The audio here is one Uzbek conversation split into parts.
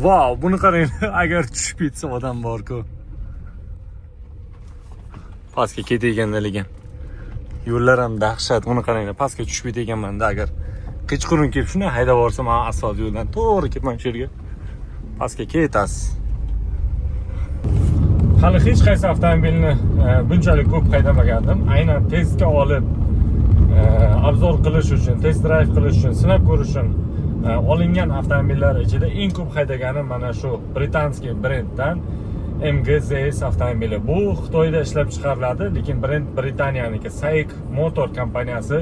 Wow, buni qarang. Agar tushib ketsa odam bor-ku. Pastga ketayotganda lekin. Yo'llar ham dahshat. Buni qarang, pastga tushib ketayoganman-da agar qichqirib kelib shuni haydab borsam, men asfalt yo'ldan to'g'ri ketman shu yerga. Pastga ketasiz. Hali hech qaysi avtomobilni bunchalik ko'p haydamagandim. Aynan testga olib, obzor qilish uchun, test drive qilish uchun, sinab ko'rish uchun olingan avtomobillar ichida eng ko'p haydaganim mana shu britanskiy brenddan MGZS avtomobili. Bu Xitoyda ishlab chiqariladi, lekin brend Britaniyaniki. SAIC Motor kompaniyasi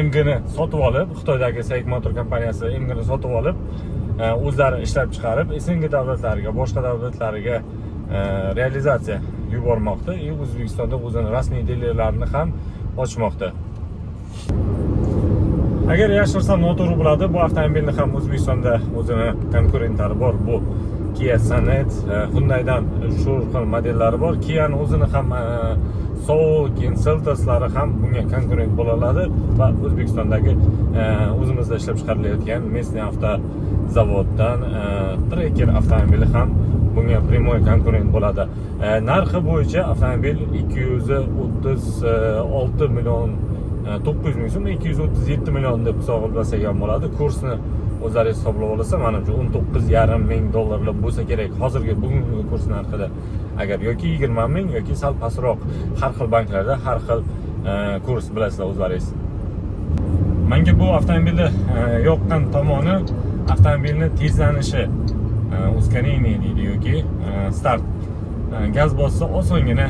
MGni sotib olib, Xitoydagi SAIC Motor kompaniyasi MGni sotib olib, o'zlari ishlab chiqarib, SNG davlatlariga, boshqa davlatlarga realizatsiya yubormoqda. O'zbekistonda o'zining rasmiy dilerlarini ham ochmoqda. Agar yashirsam noto'g'ri bo'ladi, bu avtomobilni ham O'zbekistonda o'zini konkurentlari bor. Bu Kia Sonet, Hyundai'dan shu xil modellari bor. Kia'ning o'zini ham Soul, Seltoslari ham bunga konkurent bo'la oladi va O'zbekistondagi o'zimizda ishlab chiqarilayotgan Местный avtozavoddan Tracker avtomobili ham bunga primoy konkurent bo'ladi. Narxi bo'yicha avtomobil 236 million 900 ming so'm, 237 million deb hisoblasak ham bo'ladi. Kursni o'zlaringiz hisoblab olsa, menimcha 19,5 ming dollarlar bo'lsa kerak. Hozirgi bugungi kurs narxida agar yoki 20 ming yoki sal pastroq. Har xil banklarda har xil kurs bilasizlar o'zlaringiz. Menga bu avtomobilni yoqqan tomoni avtomobilni tezlanishi, ускорение deydi yoki start. Gaz bossa osongina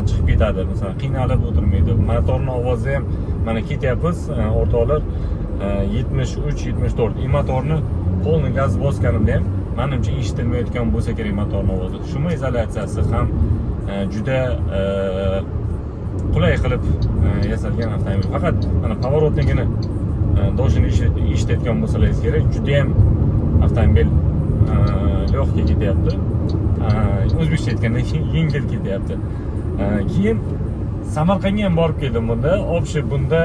chiqib ketadi. Masalan, qiynalib o'tirmaydi. Motorning ovozi ham mana ketyapmiz, o'rtoqlar 73-74. Motorni polni gaz bosganimda ham menimcha eshitilmayotgan bo'lsa kerak motorning ovozi. Shuma izolyatsiyasi ham juda qulay qilib yasalgan avtomobil. Faqat mana поворотнигini doshini eshitayotgan bo'lsangiz kerak. Juda ham avtomobil lёгкий ketyapti. O'zbekcha aytganda yengil ketyapti. Keyin Samarqandga ham borib keldim bunda. Obshi bunda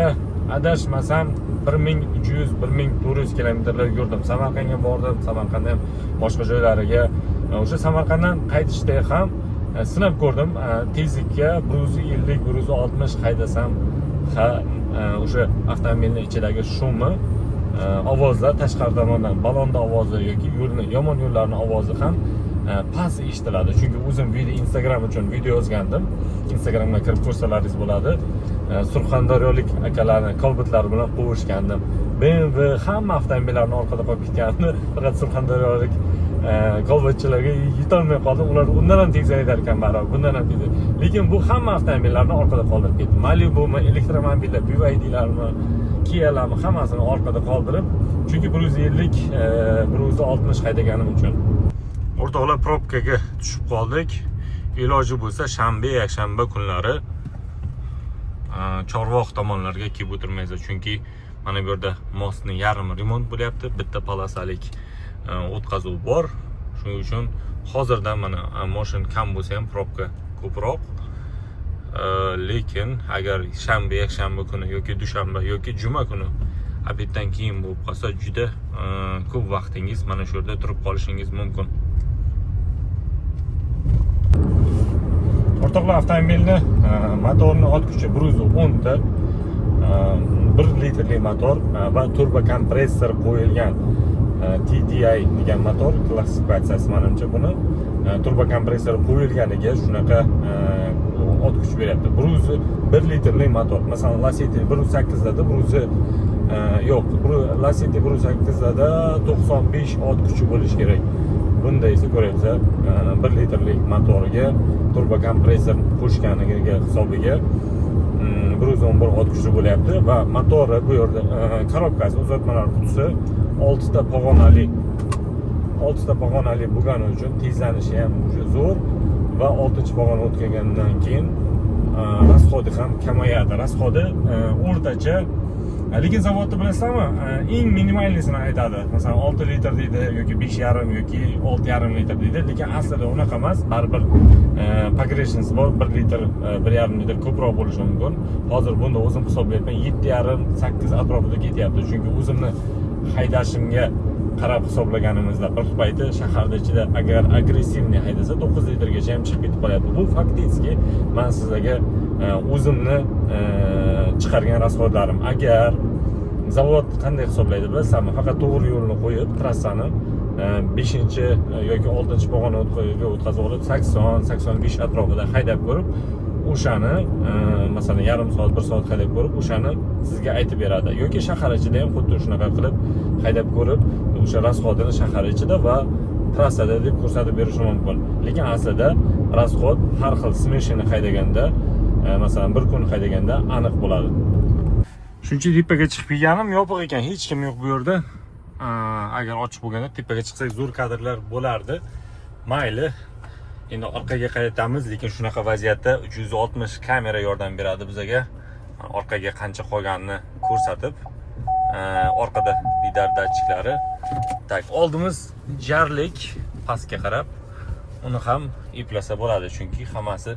adashmasam 1300-1400 kilometrlar yurdim. Samarqandga bordim, Samarqandda ham boshqa joylariga. O'sha Samarqanddan qaytishda ham sinab ko'rdim. Tezlikka 150-160 haydasam, o'sha avtomobilning ichidagi shumi, ovozlar tashqari tomondan balonda ovozi yoki yo'lni yomon yo'llarning ovozi ham past eshitiladi. Chunki o'zim Instagram uchun video yozgandim. Instagramga kirib ko'rsalaringiz bo'ladi. Surxondaryolik akalarni kolbitlari bilan qo'shgandim. BMW hamma avtomobillarni orqada qolib ketganini, faqat surxondaryolik kolbitchilarga yetolmay qoldim. Ular undan ham tez haydar ekan baribir, bundan ham tez. Lekin bu hamma avtomobillarni orqada qoldirib ketdi. Malibu'mi, elektromobillar, BYD'larmi, Kia'larmi hammasini orqada qoldirib, chunki 150-160 haydaganim uchun. O'rtoqlar, probkaga tushib qoldik. Iloji bo'lsa shanba, yakshanba kunlari Chorvoq tomonlarga kelib o'tirmaysiz, chunki mana bu yerda mostning yarmi remont bo'lyapti, bitta polosalik o'tkazuv bor. Shuning uchun hozirdan mana mashina kam bo'lsa ham probka ko'proq. Lekin agar shanba, yakshanba kuni yoki dushanba yoki juma kuni obeddan keyin bo'lib qolsa, juda ko'p vaqtingiz mana shu yerda turib qolishingiz mumkin. O'rtoqlar, avtomobilni motorni ot kuchi 110 ta, 1 litrli motor va turbo kompressor qo'yilgan TDI degan motor klassifikatsiyasi menimcha buni turbo kompressor qo'yilganiga shunaqa ot kuch beryapti. 1 litrli motor. Masalan, Lacetti 1.8 da yo'q, Lacetti 1.8 da 95 ot kuchi bo'lishi kerak. Bunda esa ko'ryapsiz, 1 litrli motoriga turbo kompressor qo'shganiga hisobiga 111 ot kuchi bo'lyapti va motori bu yerda korobkasi, uzatmalar qutisi 6 ta pog'onali bo'lgani uchun tezlanishi ham zo'r va 6-pog'ona o'tgandan keyin rasxodi ham kamayadi. Rasxodi o'rtacha, lekin zavodda bilasizlarmi, eng minimalnisini aytadi. Masalan, 6 litr deydi yoki 5,5 yoki 6,5 litr deydi, lekin aslida unaqa emas. Baribir pogрешность bor, 1 litr, 1,5 litr ko'proq bo'lishi mumkin. Hozir bunda o'zim hisoblayapman, 7,5-8 atrofida ketyapti. Chunki o'zimni haydashimga qarab hisoblaganimizda bir payti shaharda ichida agar agressivniy haydasa 9 litrgacha ham chiqib ketib qolyapti. Bu faktiski men sizlarga o'zimni chiqargan rasxodlarim. Agar zavod qanday hisoblaydi bilasizmi? Faqat to'g'ri yo'lni qo'yib, trassani 5-chi yoki 6-chi pog'onaga o'tkazib olib 80-85 atrofida haydab ko'rib, o'shani masalan yarim soat, 1 soat haydab ko'rib, o'shani sizga aytib beradi. Yoki shahar ichida ham xuddi shunaqa qilib haydab ko'rib, o'sha rasxodini shahar ichida va trassada deb ko'rsatib berishi mumkin. Lekin aslida rasxod har xil smeshini haydaganda, masalan bir kun haydaganda aniq bo'ladi. Shuncha tepaga chiqib kelganim, yopiq ekan, hech kim yo'q bu yerda. Agar ochiq bo'lganda tepaga chiqsak zo'r kadrlar bo'lardi. Mayli. Endi orqaga qaytamiz, lekin shunaqa vaziyatda 360 kamera yordam beradi bizga. Orqaga qancha qolganini ko'rsatib, orqada lidar datchiklari. Tak, oldimiz jarlik pastga qarab, uni ham eplasa bo'ladi, chunki hammasi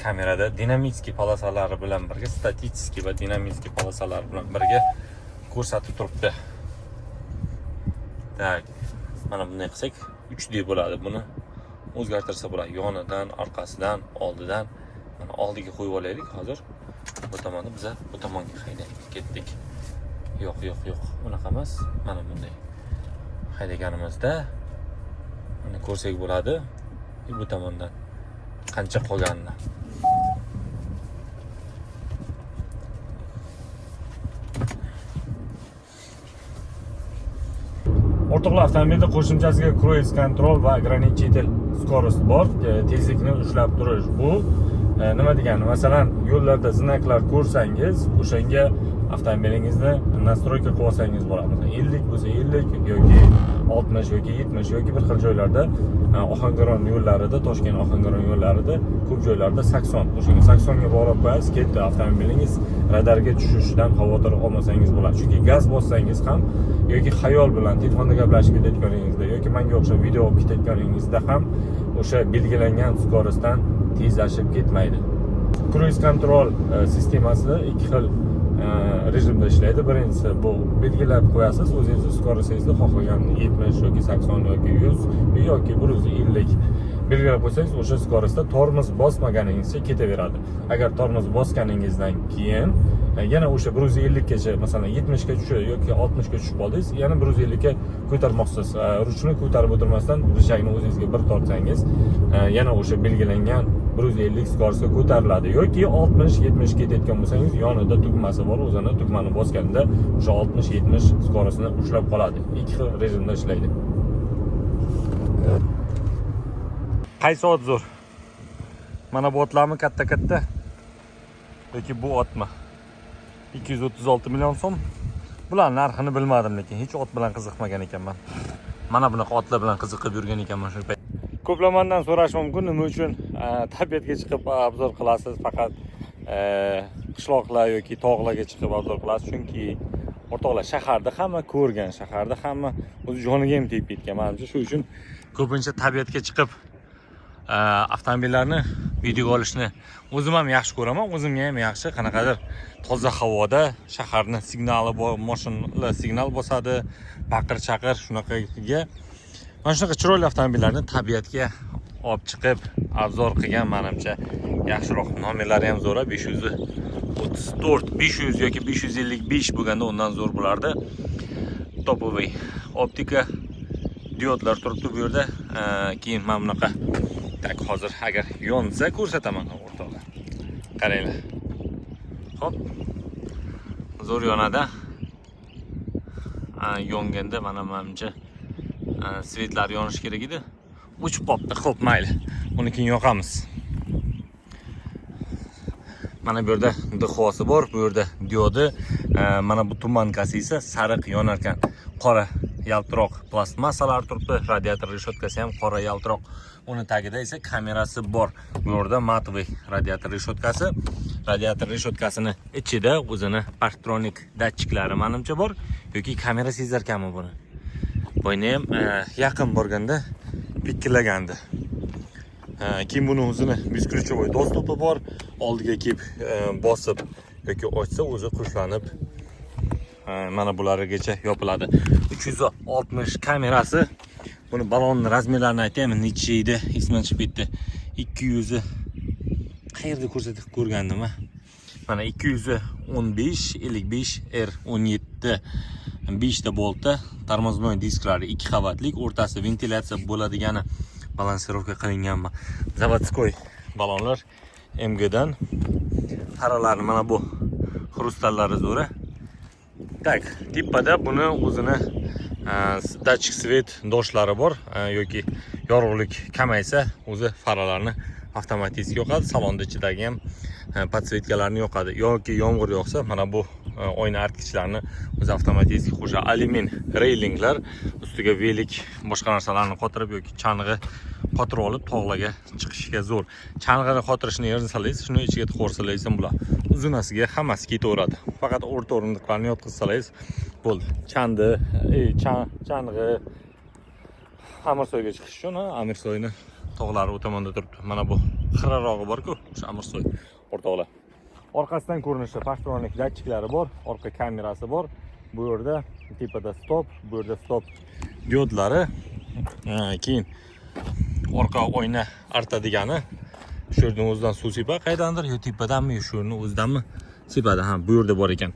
kamerada dinamitskiy polosalari bilan birga, statический va dinamitskiy polosalari bilan birga ko'rsatib turibdi. Tak, mana bunday qilsak 3D bo'ladi. Buni o'zgartirsa bo'ladi. Yonidan, orqasidan, oldidan. Mana oldiga qo'yib olaylik hozir. Bu tomonni biz bu tomonga haydaylik. Ketdik. Yo'q. Unaqa emas. Mana bunday haydaganimizda mana ko'rsak bo'ladi. Bu tomondan qancha qolganini. O'rtoqlar, avtomobilda qo'shimchasiga cruise control va ограничитель скорость bor. Tezlikni ushlab turish. Bu nima degani? Masalan, yo'llarda znaklar ko'rsangiz, o'shanga avtomobilingizni настройка qilib olsangiz bo'ladi. 50 bo'lsa 50 yoki 60 yoki 70 yoki bir xil joylarda Ohangaron yo'llarida, Toshkent Ohangaron yo'llarida ko'p joylarda 80. O'shanga 80 ga bog'lab qo'yasiz, ketdi. Avtomobilingiz radarga tushishidan xavotir olmasangiz bo'ladi. Chunki gaz bossangiz ham yoki xayol bilan telefonda gaplashib ketayotganingizda yoki menga o'xshab video olib ketayotganingizda ham o'sha belgilangan skorostdan tezlashib ketmaydi. Cruise control sistemasida ikki xil rejimda ishlaydi. Birinchisi bu belgilab qo'yasiz, o'zingiz skorosingizni xohlagan 70 yoki 80 yoki 100 yoki 150 belgilab qo'ysangiz, o'sha skorosda tormoz bosmaganingizcha ketaveradi. Agar tormoz bosganingizdan keyin yana o'sha 150 gacha, masalan 70 ga tushib yoki 60 ga tushib qoldingiz, yana 150 ga ko'tarmoqsiz. Ruchni ko'tarib o'tirmasdan rishakni o'zingizga bir tortsangiz, yana o'sha belgilangan 150 skorosga ko'tariladi. Yoki 60-70 ketayotgan bo'lsangiz, yonida tugmasi bor, o'zini tugmani bosganda o'sha 60-70 skorosini ushlab qoladi. Ikki xil rejimda ishlaydi. Qaysi ot zo'r? Mana bu otlarmi katta-katta yoki bu otmi? 236 million so'm. Bular narxini bilmadim, lekin hech ot bilan qiziqmagan ekanman. Mana bunaqa otlar bilan qiziqib yurgan ekanman shu payt. Ko'plamandan so'rash mumkin, nima uchun tabiatga chiqib obzor qilasiz, faqat qishloqlar yoki tog'larga chiqib obzor qilasiz? Chunki o'rtoqlar, shaharda hamma ko'rgan, shaharda hamma o'z joniga ham tegib ketgan. Menimcha shu uchun ko'pincha tabiatga chiqib avtomobillarni videoga olishni o'zim ham yaxshi ko'raman. O'zimga ham yaxshi, qanaqadir toza havoda shaharni signali bor, mashinalar signal bosadi, baqir-chaqir shunaqaga. Mana shunaqa chiroyli avtomobillarni tabiatga olib chiqib obzor qilgan menimcha yaxshiroq. Nomerlari ham zo'r, 534, 500 yoki 555 bo'lganda undan zo'r bo'lardi. Topoviy optika diodlar turibdi bu yerda. Keyin mana bunaqa tak, hozir agar yonsa ko'rsataman o'rtoqlar. Qaranglar. Hop. Zo'r yonadi. Yonganda mana menimcha svetlar yonish kerak edi. O'chib qopti. Xo'p, mayli. Uni keyin yoqamiz. Mana bu yerda dixosi bor, bu yerda diodi. Mana bu tumankasi esa sariq yonar ekan. Qora yaltiroq plastmassalar turibdi. Radiator reshotkasi ham qora yaltiroq. Uni tagida esa kamerasi bor. Bu yerda matviy radiator reshotkasi. Radiator reshotkasini ichida o'zini parktronik datchiklari menimcha bor yoki kamera sezar ekanmi buni. Boyni ham yaqin borganda pikkilagandi. Keyin buni o'zini beskruchovoy dostupi bor. Oldiga kelib bosib yoki ochsa o'zi qushlanib mana bulargacha yopiladi. 360 kamerasi. Buni balonning razmerlarini aytaymi, necha edi, esimdan chiqib ketdi. 200 qayerda ko'rsatib ko'rgandim a. Mana 215 55 R17 5 ta boltda tormoznoy disklari 2 qavatlik, o'rtasida ventilyatsiya bo'ladigani balansirovka qilingan zavodskoy balonlar MG dan. Xaralarni mana bu xrustallari zo'ra. Tak, tipada buni o'zini dachik svet doshlari bor yoki yorug'lik kamaysa, o'zi faralarni avtomatik yoqadi. Salonda ichidagi ham podsvetkalarni yoqadi. Yoki yomg'ir yog'sa, mana bu oyna artkichlarni o'zi avtomatik qo'sha. Alyumin reylinglar, ustiga velik boshqa narsalarni qotirib yoki chang'i qotirib olib tog'larga chiqishga zo'r. Chang'ini qotirishni yersalaysiz, shuni ichiga qo'rsalaysiz bular. Uzunasiga hammasi ketaveradi. Faqat o'rta o'rindiqlarni yotqizsalaysiz bo'ldi. Chang'i Amirsoyga chiqish uchun, Amirsoyni tog'lari u tomonda turibdi. Mana bu xirarog'i bor-ku, o'sha Amirsoy o'rtoqlar. Orqasidan ko'rinishi paxtronik datchiklari bor, orqa kamerasi bor. Bu yerda tepada stop, bu yerda stop diodlari. Keyin orqa oyna artadigani shu yerdan o'zidan suv sepa qaydandir, yo tepadanmi, yo shu yerning o'zidanmi sepadi. Bu yerda bor ekan.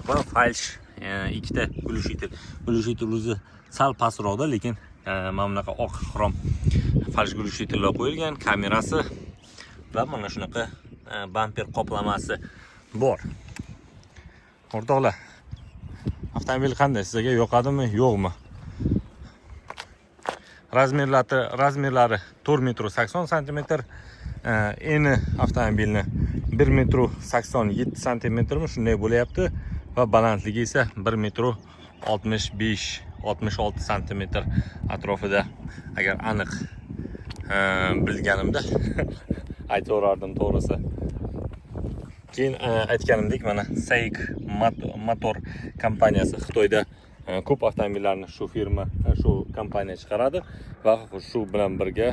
Va falsh ikkita glushiter o'zi sal pastroqda, lekin mana bunaqa oq xrom falsh glushiterlar qo'yilgan, kamerasi va mana shunaqa bamper qoplamasi bor. O'rtoqlar, avtomobil qanday? Sizga yoqadimi, yo'qmi? Razmerlari 4 metr 80 cm, eni avtomobilni 1 metr 87 cm shunday bo'layapti va balandligi esa 1 metr 65-66 cm atrofida. Agar aniq bilganimda aytaverardim to'g'risi. Keyin aytganimdek, mana SAIC motor kompaniyasi Xitoyda ko'p avtomobillarni shu firma, shu kompaniya chiqaradi va shu bilan birga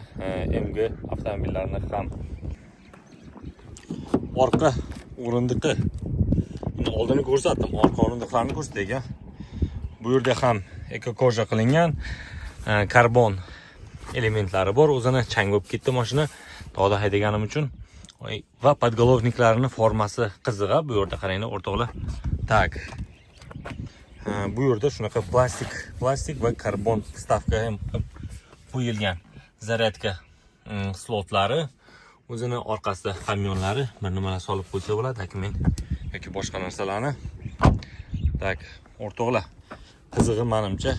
MG avtomobillarini ham. Orqa o'rindiqi oldini ko'rsatdim, orqa o'rindiqlarni ko'rsatdik. Bu yerda ham ekokoja qilingan karbon elementlari bor. O'zini chang bo'lib ketdi mashina tog'da haydaganim uchun. Va podgolovniklarini formasi qizig'a. Bu yerda qaranglar o'rtoqlar. Tak. Bu yerda shunaqa plastik va karbon vstavka ham qo'yilgan. Zaryadka slotlari, o'zini orqasida hamyonlari, bir nimalar solib qo'ysa bo'ladi, akmen yoki boshqa narsalarni. Tak, o'rtoqlar, qizig'i menimcha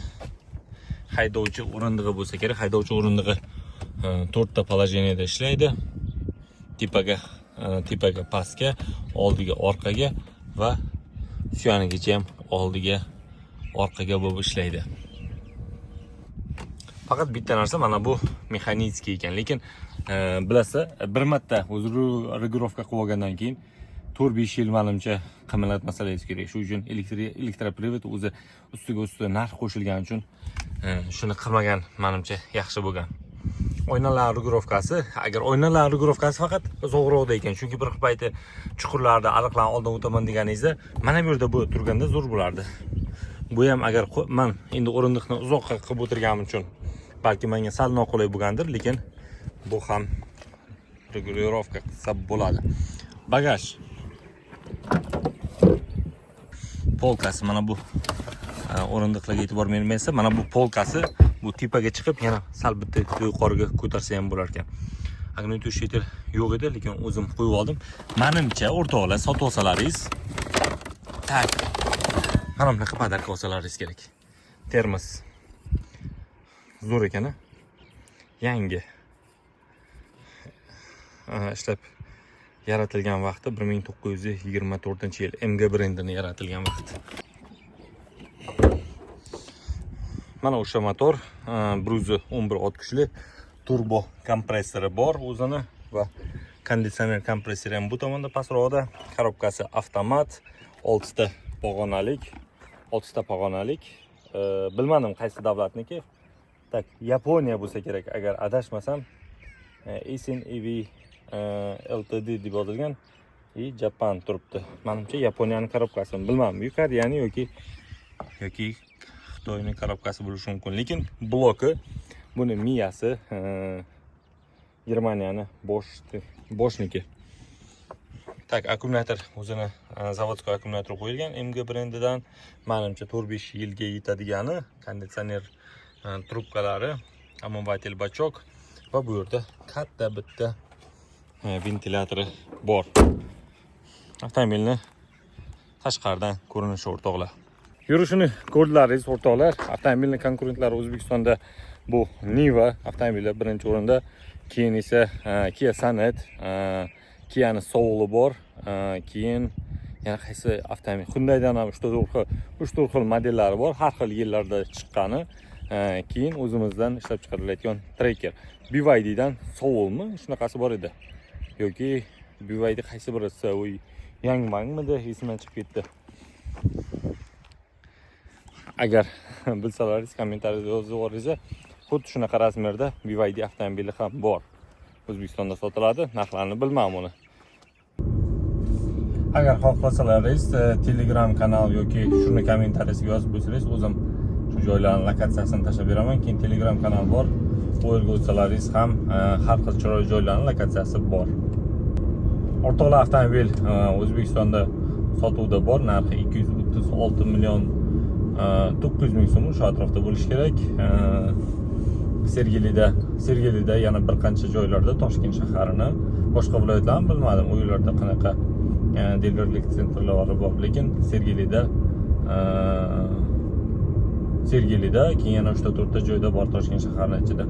haydovchi o'rindig'i bo'lsa kerak. Haydovchi o'rindig'i 4 ta положениеda ishlaydi. Tepaga, pastga, oldiga, orqaga va suyanigacha ham oldiga, orqaga bo'lib ishlaydi. Faqat bitta narsa, mana bu mexanizmga ekan, lekin bilasiz, bir marta o'zi regulovka qilib olgandan keyin 4-5 yil menimcha qimirlatmasangiz kerak. Shu uchun elektroprivet o'zi ustiga narx qo'shilgani uchun shuni qilmagan menimcha yaxshi bo'lgan. Oynalar regulovkasi, agar oynalar regulovkasi faqat zo'g'roqda ekan, chunki bir payti chuqurlarda ariqlarni oldin o'taman deganingizda, mana bu yerda bu turganda zo'r bo'lardi. Bu ham agar men endi o'rindiqni uzoqqa qilib o'tirganim uchun balki menga sal noqulay bo'lgandir, lekin bu ham regulirovka qilsa bo'ladi. Bagaj polkasi, mana bu o'rindiqlarga e'tibor bermaysiz, mana bu polkasi bu tepaga chiqib yana sal bitta yuqoriga ko'tarsa ham bo'lar ekan. Magnitometer yo'q edi, lekin o'zim qo'yib oldim. Menimcha o'rtoqlar, sotib olsalaringiz, tak, mana bunaqa podarka olsalaringiz kerak. Termos zo'r ekan, yangi ishlab yaratilgan vaqti 1924-yil, MG brendini yaratilgan vaqti. Mana o'sha motor 111 ot kuchli, turbo kompressori bor o'zini va konditsioner kompressori ham bu tomonda pastroqda. Korobkasi avtomat, 6 ta pog'onalik. Bilmadim qaysi davlatniki. Tak, Yaponiya bo'lsa kerak, agar adashmasam. SNEV Ltd deb yozilgan. Japan turibdi. Menimcha Yaponiyaning korobkasi, bilmadim, Koreyani yoki Xitoyning korobkasi bo'lishi mumkin. Lekin bloki buni miyasi Germaniyani Boschniki. Tak, akkumulyator o'zini zavodskiy akkumulyator qo'yilgan MG brendidan. Menimcha 4-5 yilga yetadigani, konditsioner trubkalari, омыватель bachok va bu yerda katta bitta ventilyatori bor. Avtomobilni tashqaridan ko'rinishi o'rtoqlar. Yurishini ko'rdilaringiz o'rtoqlar. Avtomobilning konkurentlari O'zbekistonda bu Niva avtomobili birinchi o'rinda, keyin esa Kia Sonet, Kia'ni Soul'i bor, keyin yana qaysi avtomobil, Hyundai'dan ham 3-4 xil modellari bor, har xil yillarda chiqqani. Keyin o'zimizdan ishlab chiqarilayotgan Tracker. BYDdan Soul'mi, shunaqasi bor edi. Yoki BYD qaysi birisi, u Yangbangmidi, esimdan chiqib ketdi. Agar bilsalaringiz kommentariyada yozib yuboringlar. Xuddi shunaqa razmerda BYD avtomobili ham bor. O'zbekistonda sotiladi, narxlarini bilmayman uni. Agar xohlasalaringiz Telegram kanal yoki shuni kommentariyasiga yozib qo'ysangiz, o'zim shu joylarning lokatsiyasini tashlab beraman. Keyin Telegram kanal bor. Bu yerga o'tsalaringiz ham har xil chiroyli joylarning lokatsiyasi bor. O'rtoqlar, avtomobil O'zbekistonda sotuvda bor. Narxi 236 million 900 ming so'm shu atrofda bo'lishi kerak. Sergelida yana bir qancha joylarda, Toshkent shaharini, boshqa viloyatlarni bilmadim, u yerlarda qanaqa dilerlik sentrlari bor, lekin Sergelida, keyin yana 3-4 ta joyda bor Toshkent shaharining ichida.